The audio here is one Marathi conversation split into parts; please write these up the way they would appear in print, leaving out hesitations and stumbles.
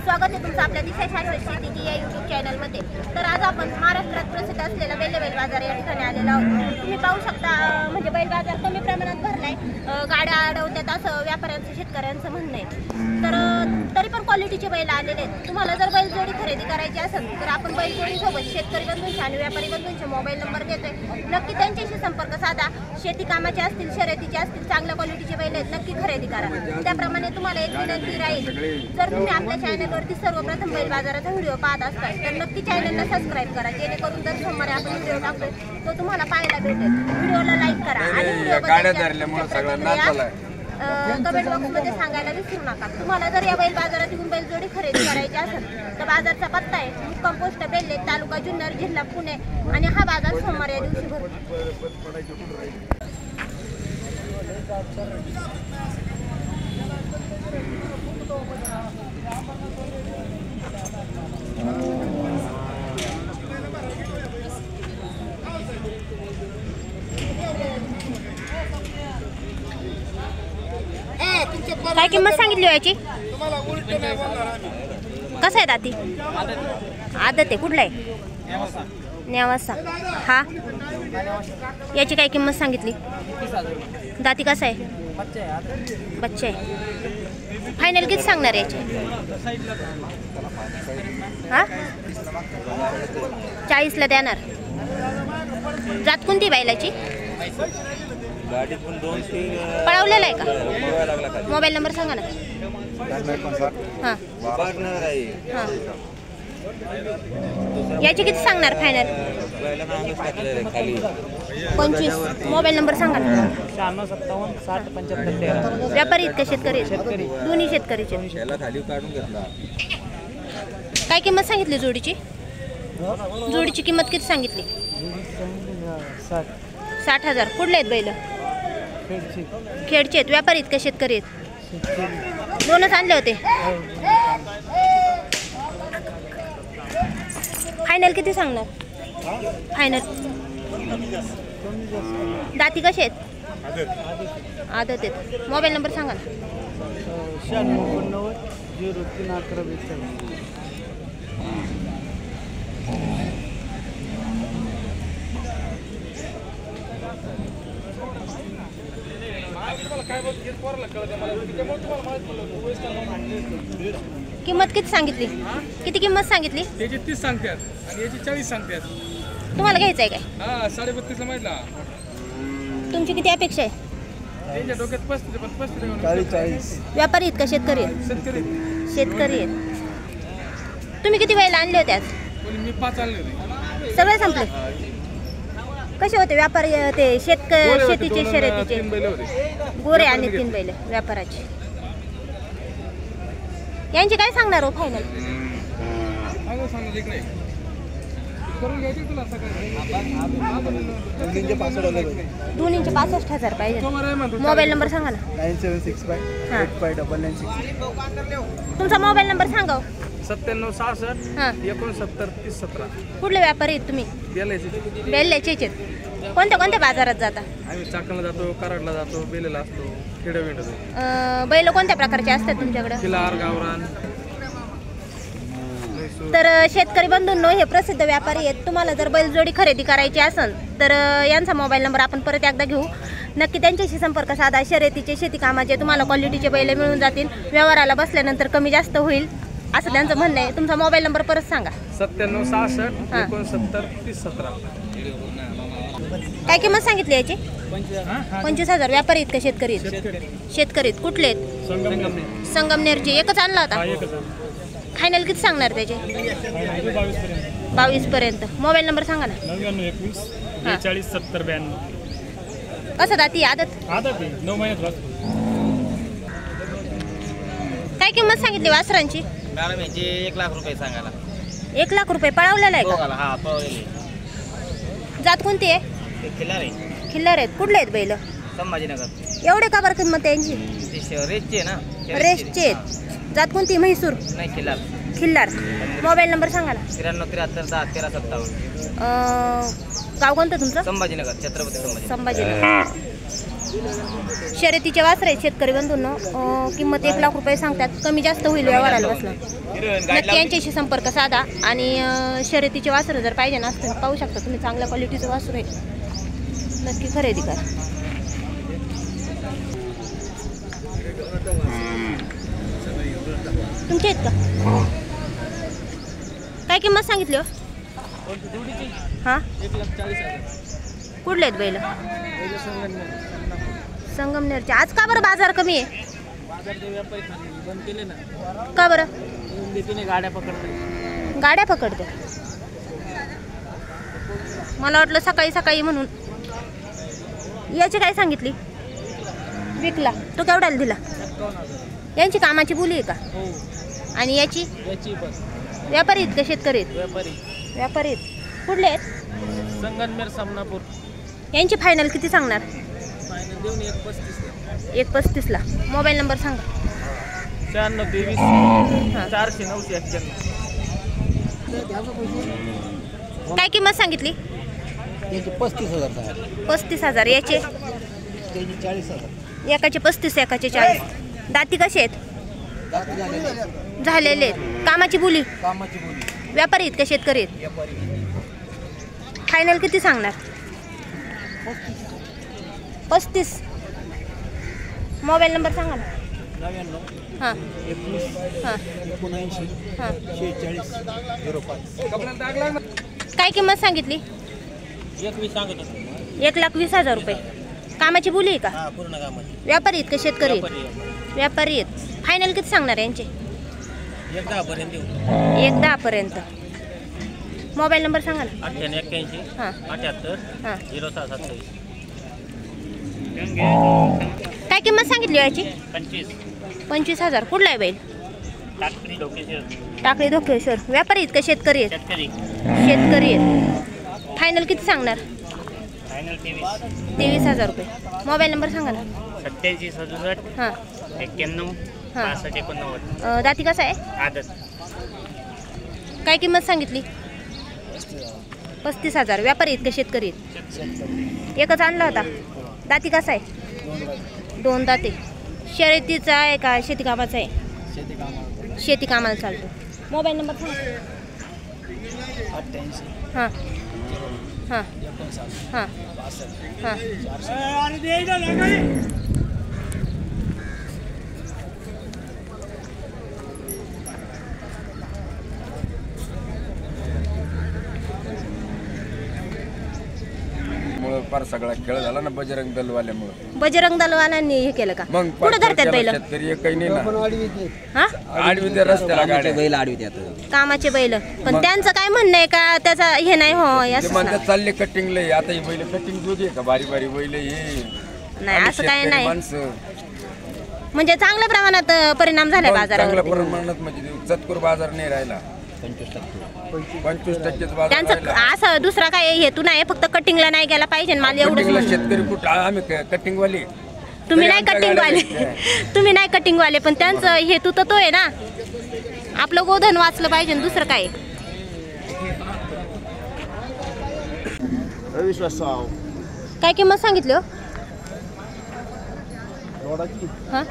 स्वागत आहे तुमचं आपल्या दिशा शाश्वत शेती या यूट्यूब चॅनलमध्ये। तर आज आपण महाराष्ट्रात प्रसिद्ध असलेला बैल बाजार या ठिकाणी आलेलो आहोत। तुम्ही पाहू शकता म्हणजे बैल बाजार कमी प्रमाणात भरलाय, गाड्या अडवतात असं व्यापाऱ्यांचं शेतकऱ्यांचं म्हणणं आहे। तर तरी पण क्वालिटीचे बैल आलेले आहेत। तुम्हाला जर बैल जोडी खरेदी करायची असेल तर आपण बैल जोडीसोबत शेतकरी बंधूंचे आणि व्यापारी बंधूंचे मोबाईल नंबर देतोय, नक्की त्यांच्याशी संपर्क साधा। शेती कामाचे असतील, शर्यतीचे असतील, चांगल्या क्वालिटीचे बैल आहेत, नक्की खरेदी करा। त्याप्रमाणे तुम्हाला एक विनंती राहील, जर तुम्ही आपल्या चॅनलवरती सर्वप्रथम बैल बाजाराचा व्हिडिओ पाहत असाल तर नक्की चॅनलला सबस्क्राइब करा, जेणेकरून दर सोमवारी आपण व्हिडिओ टाकतो तो तुम्हाला पाहायला भेटेल। व्हिडिओला लाईक करा आणि कमेंट बॉक्समध्ये सांगायला विसरू नका। तुम्हाला जर या बैल बाजारात येऊन बैल जोडी खरेदी करायची असेल तर बाजारचा पत्ता आहे मुक्काम पोस्ट बेल्ले, तालुका जुन्नर, जिल्हा पुणे आणि हा बाजार सोमवार या दिवशी भरतो। काय किंमत सांगितली याची? कसं आहे दाती? आदत आहे। कुठला आहे? नेवासा। हा, याची काय किंमत सांगितली? दाती कसं आहे? बच्चे आहे। फायनल किती सांगणार याची? हा, 40ला देणार। जात कोणती बैलाची? पळवलेला आहे का? मोबाईल नंबर सांगा ना। हां हां, याची किती सांगणार फायनल? 25। मोबाईल नंबर सांगा ना। 96 57 60 75। व्यापारी आहेत का शेतकरी? दोन्ही शेतकरीचे। काय किंमत सांगितली जोडीची? जोडीची किंमत किती सांगितली? 60,000। कुठले आहेत बैल? खेडचे आहेत। व्यापारी आहेत का शेतकरी आहेत? दोनच आणले होते। फायनल किती सांगणार? फायनल दाती कसे आहेत? आदत आहेत। मोबाईल नंबर सांगा ना। 96 03 11 20। किंमत किती सांगितली? किती किंमत सांगितली? त्याची 30 सांगतात आणि याची 40 सांगतात। तुम्हाला घ्यायचं आहे काय? हा, 32.5 माहितला। तुमची किती अपेक्षा आहे? त्यांच्या डोक्यात 35 पण 35 40 व्यापारी आहेत का शेतकरी आहेत? शेतकरी शेतकरी आहेत। तुम्ही किती बैल आणले होते आज? मी 5 आणले होते। सगळे संपले? कसे होते व्यापारी ते शेतीचे शर्यतीचे? 3 बैल होते। गोरे आणि 3 बैल व्यापाराचे। यांची काय सांगणार हो फायनल? सांगणार एक नाही करून घ्यायची तुला सकाळी। दोन्हींचे 65,000 पाहिजे। मोबाईल नंबर सांगा ना। 9765 858896। तुमचा मोबाईल नंबर सांगा। 97 66 हां, 69 30 17। कुठले व्यापारी आहेत तुम्ही? बेल्ल्याचेच। कोणत्या कोणत्या बाजारात जाता? आम्ही चाकणला जातो, कराडला जातो, बेलेला असतो, खेडवेंड जातो। बैल कोणत्या प्रकारचे असतात तुमच्याकडे? किलार, गावरान। तर शेतकरी बंधूंनो, हे प्रसिद्ध व्यापारी आहेत। तुम्हाला जर बैलजोडी खरेदी करायची असेल तर यांचा मोबाईल नंबर आपण परत एकदा घेऊ, नक्की त्यांच्याशी संपर्क साधा। शर्यतीचे, शेती कामाचे तुम्हाला क्वालिटीचे बैल मिळून जातील। व्यवहाराला बसल्यानंतर कमी जास्त होईल असं त्यांचं म्हणणं आहे। तुमचा मोबाईल नंबर परत सांगा। 97 66 69 30 17। काय किंमत सांगितली याची? 25,000। व्यापारी आहेत का शेतकरी आहेत? शेतकरी आहेत। कुठले आहेत? संगमनेरचे। एकच आणला होता? फायनल किती सांगणार त्याचे? 22 पर्यंत। मोबाईल नंबर सांगा ना। 99 21 42 70 92। कसं दाती? आदत? 9 महिन्यात। काय किंमत सांगितली वासरांची? मॅडम याची 1 लाख रुपये सांगायला। 1 लाख रुपये पळवलेला आहे का? हा, पळवलेली। जात कोणती आहे? खिल्लार आहे। खिल्लार आहेत। कुठले आहेत बैल? संभाजीनगर। एवढे का बरं किंमत आहे यांची? रेसचे ना? रेसचे आहेत। जात कोणती? म्हैसूर? नाही, खिल्लार। खिल्लार। मोबाईल नंबर सांगा ना। 93 73 10 13 57। गाव कोणतं तुमचं? संभाजीनगर, छत्रपती संभाजी। संभाजीनगर। शर्यतीचे वासर आहेत शेतकरी बंधूंनो. किंमत 1 लाख रुपये सांगतात. कमी जास्त होईल व्यवहाराला बसलं. नक्की यांच्याशी संपर्क साधा. आणि शर्यतीचे वासर जर पाहिजे ना असतं पाहू शकता तुम्ही. चांगल्या क्वालिटीचं वासर आहे, नक्की खरेदी करा. तुमचे आहेत का? काय किंमत सांगितली हो? हां, 1,40,000. कुठले आहेत बैल? संगमनेरचे. आज का बरं बाजार कमी आहे? बाजारचे व्यापारी बंद केले ना, का बरं? येऊन देते गाड्या पकडते. गाड्या पकडते. मला वाटलं सकाळी सकाळी म्हणून. याची काय सांगितली? विकला. तो केवढ्याला दिला? 51,000. यांची कामाची बोली आहे का? हो, आणि याची? याची पण व्यापारी आहेत का शेतकरी आहेत? व्यापारी. व्यापारी आहेत. कुठले आहेत? संगमनेर सामनापूर. यांची फायनल किती सांगणार? फायनल देऊन 1,35,000. 1,35,000. मोबाईल नंबर सांगा. 96 हां. 23 400 991. काय किंमत सांगितली? त्यांचे 35,000 आहे. 35,000. याचे? त्यांचे 40,000. एकाचे 35, एकाचे 40. दाती कसे आहेत? झालेले आहेत. कामाची बोली? कामाची बोली. व्यापारी आहेत का शेतकरी आहेत? व्यापारी. फायनल किती सांगणार? 35. मोबाईल नंबर सांगा ना. 99 हां 21 हां 79 हां. 46 05. काय किंमत सांगितली? 1,20,000 रुपये. कामाची बोली आहे का? पूर्ण कामाची. व्यापारी आहेत का शेतकरी आहेत? व्यापारी आहेत. फायनल किती सांगणार यांचे? 1,10,000 देऊ. 1,10,000. मोबाईल नंबर सांगा ना. 81 हां 78 हां. 0627. काय किंमत सांगितली याची? 25,000. कुठला आहे बैल? टाकळी धोकेश्वर. व्यापारी आहेत का शेतकरी आहेत? शेतकरी आहेत. फायनल किती सांगणार? 23,000 रुपये. मोबाईल नंबर सांगा ना. 87 67 हां 91 हां. 65 89. दाती कसा आहे? आदत. काय किंमत सांगितली? 35,000. व्यापारी आहेत का शेतकरी आहेत? एकच आणला होता. दाती कसा आहे? 2 दाते. शर्यतीचा आहे का शेती कामाचा आहे? शेती कामाला चालतो. मोबाईल नंबर सांगा. 88 हां हां हां हां. फार सगळा खेळ झाला ना बजरंग दलवाल्यामुळे. बजरंग दलवाल्यांनी हे केलं का? मग कुठं धरतात बैल? शेतकरी काही नाही ना. हां आडवी त्या रस्त्याला गाड्या बैल आडवी त्यात. कामाचे बैल. पण त्यांचं काय म्हणणं आहे का त्याचा हे नाही हो ते असं म्हणतात चालले कटिंगला. आता ही बैल कटिंग जोगी का बारी बारी बैल हे नाही असं काय शेतकरी नाही. माणसं म्हणजे चांगल्या प्रमाणात परिणाम झालाय मग बाजारावर. चांगल्या प्रमाणात म्हणजे चतकुर बाजार नाही राहिला. 25% बाजार त्यांचं राहिला. असं दुसरा काय हेतू नाही. फक्त कटिंगला नाही गेला पाहिजे मला एवढंच कटिंगला म्हणणं. शेतकरी कुठं आम्ही कटिंग वाले. तुम्ही तरी नाही आमच्या कटिंग गाड्या वाले भेटल्या. तुम्ही नाही कटिंग वाले पण त्यांचं हेतू तर तो आहे ना. आपलं गोधन वाचलं पाहिजे दुसरं काय. काय किंमत सांगितली हो? हां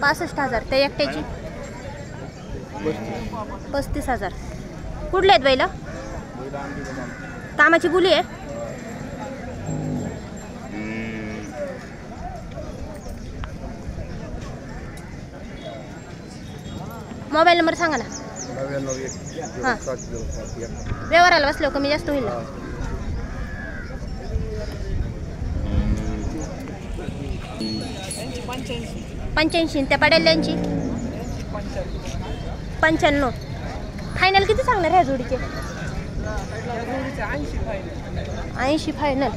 65,000. त्या एकट्याची 35,000. कुठले आहेत बैल? कामाची बोली आहे? मोबाईल नंबर सांगा ना. 99 हां 07 व्यवहाराला बसलो कमी जास्त होईल ना? 85. त्या पडेल्यांची 95. फायनल किती सांगणार ह्या जोडीचे? 80 फायनल.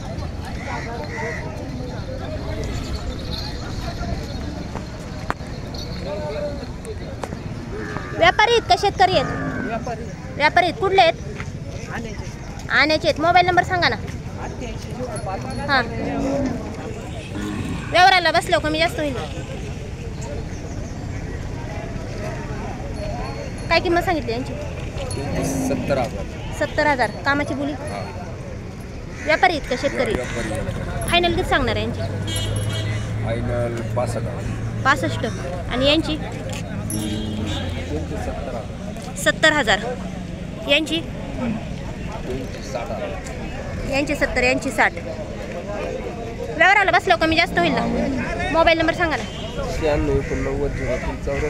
व्यापारी आहेत का शेतकरी आहेत? व्यापारी आहेत. कुठले आहेत? आण्याचे आहेत. मोबाईल नंबर सांगा ना. हां व्यवहाराला बसलो कमी जास्त होईल. काय किंमत सांगितली यांची? 70,000. 70,000. कामाची बोली? व्यापारी आहेत का शेतकरी? फायनल किती सांगणार आहे यांची? फायनल 65. आणि यांची 70,000. यांची 70, यांची 60. व्यवहाराला बसलो कमी जास्त होईल ना? मोबाईल नंबर सांगा ना. 96 89 04